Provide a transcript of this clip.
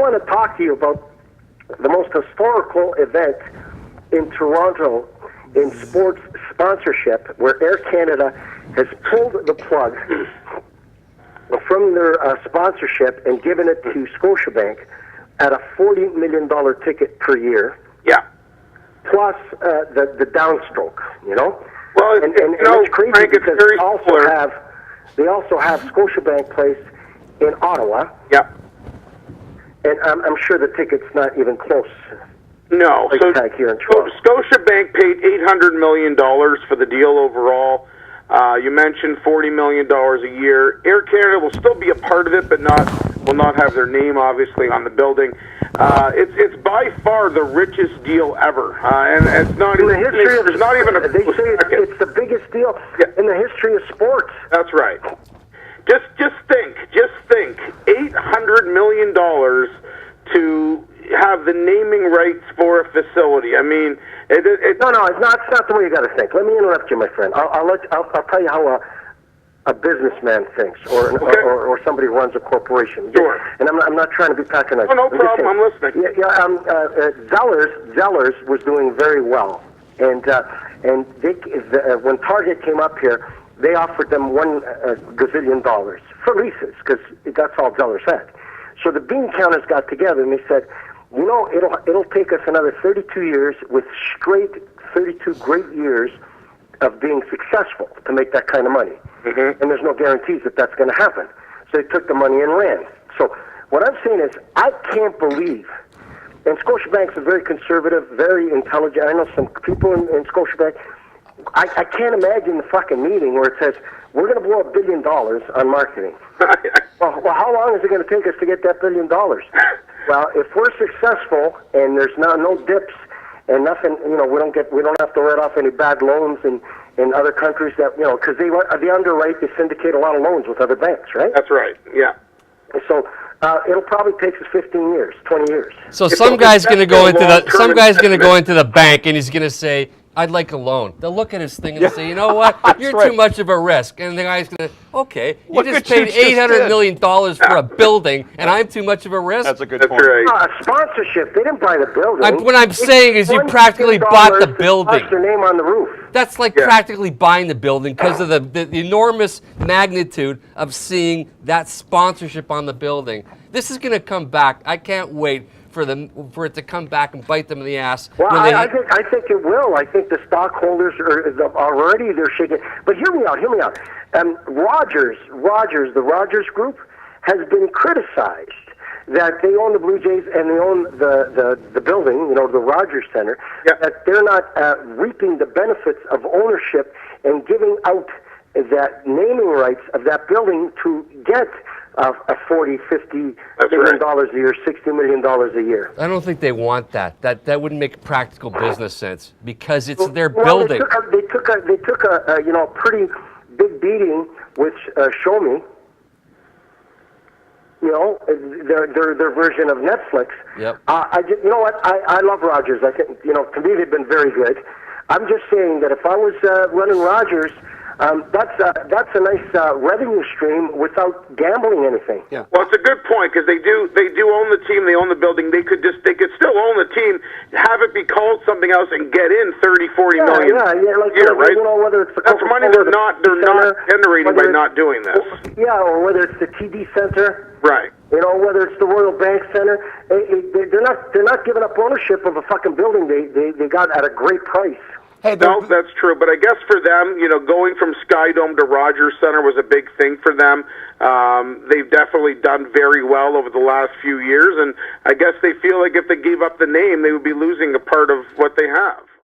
want to talk to you about the most historical event in Toronto in sports sponsorship, where Air Canada has pulled the plug from their sponsorship and given it to Scotiabank at a $40 million ticket per year. Yeah. Plus the downstroke, you know? Well, and it's crazy, Frank, because very they also have Scotiabank Place in Ottawa. Yeah. And I'm sure the ticket's not even close. No. Here in Toronto. Scotiabank paid $800 million for the deal overall. You mentioned $40 million a year. Air Canada will still be a part of it, but will not have their name, obviously, on the building. It's by far the richest deal ever, and it's not in the history of. There's not even a. They say it's the biggest deal in the history of sports. That's right. Just think, $800 million to have the naming rights for a facility. I mean, no, it's not the way you got to think. Let me interrupt you, my friend. I'll tell you how a businessman thinks, or somebody who runs a corporation. Sure. And I'm not trying to be patronizing. No problem. I'm listening. Zellers was doing very well, and when Target came up here, they offered them $1 gazillion for leases, because that's all Zellers had. So the bean counters got together and they said, you know, it'll take us another 32 years with straight 32 great years of being successful to make that kind of money. Mm-hmm. And there's no guarantees that that's going to happen. So they took the money and ran. So what I'm saying is, I can't believe, and Scotiabank's a very conservative, very intelligent. I know some people in Scotiabank. I can't imagine the fucking meeting where it says, we're going to blow $1 billion on marketing. Well, how long is it going to take us to get that $1 billion? Well, if we're successful and there's no dips and nothing, you know, we don't have to write off any bad loans in other countries that, you know, because they underwrite, they syndicate a lot of loans with other banks, right? That's right. Yeah. So it'll probably take us 15 years, 20 years. So some guy's going to go into the bank and he's going to say, I'd like a loan. They'll look at his thing and say, you know what? You're too much of a risk. And the guy's going to, okay, you just paid $800 million for a building, and I'm too much of a risk? That's a good point. Right. Sponsorship. They didn't buy the building. What I'm saying is you practically bought the building. Plus their name on the roof. That's like practically buying the building because of the enormous magnitude of seeing that sponsorship on the building. This is going to come back. I can't wait for it to come back and bite them in the ass. Well, I think it will. I think the stockholders they're shaking. But hear me out. Rogers, the Rogers Group, has been criticized that they own the Blue Jays and they own the building, you know, the Rogers Center. That they're not reaping the benefits of ownership and giving out that naming rights of that building to get a $40, $50 million a year, $60 million a year. I don't think they want that. That wouldn't make practical business sense because it's their building. They took a pretty big beating with Show Me. You know, their version of Netflix. Yep. You know what? I love Rogers. I think, you know, to me they've been very good. I'm just saying that if I was running Rogers, that's a nice revenue stream without gambling anything. Yeah. Well, it's a good point because they do own the team, they own the building. They could still own the team, have it be called something else, and get in 30-40 million. Like, year, right? You know, whether it's the that's money they're not generating by not doing this. Or whether it's the TD Center. Right. You know, whether it's the Royal Bank Center, they're not giving up ownership of a fucking building they got at a great price. Hey, no, that's true. But I guess for them, you know, going from Sky Dome to Rogers Center was a big thing for them. They've definitely done very well over the last few years, and I guess they feel like if they gave up the name, they would be losing a part of what they have.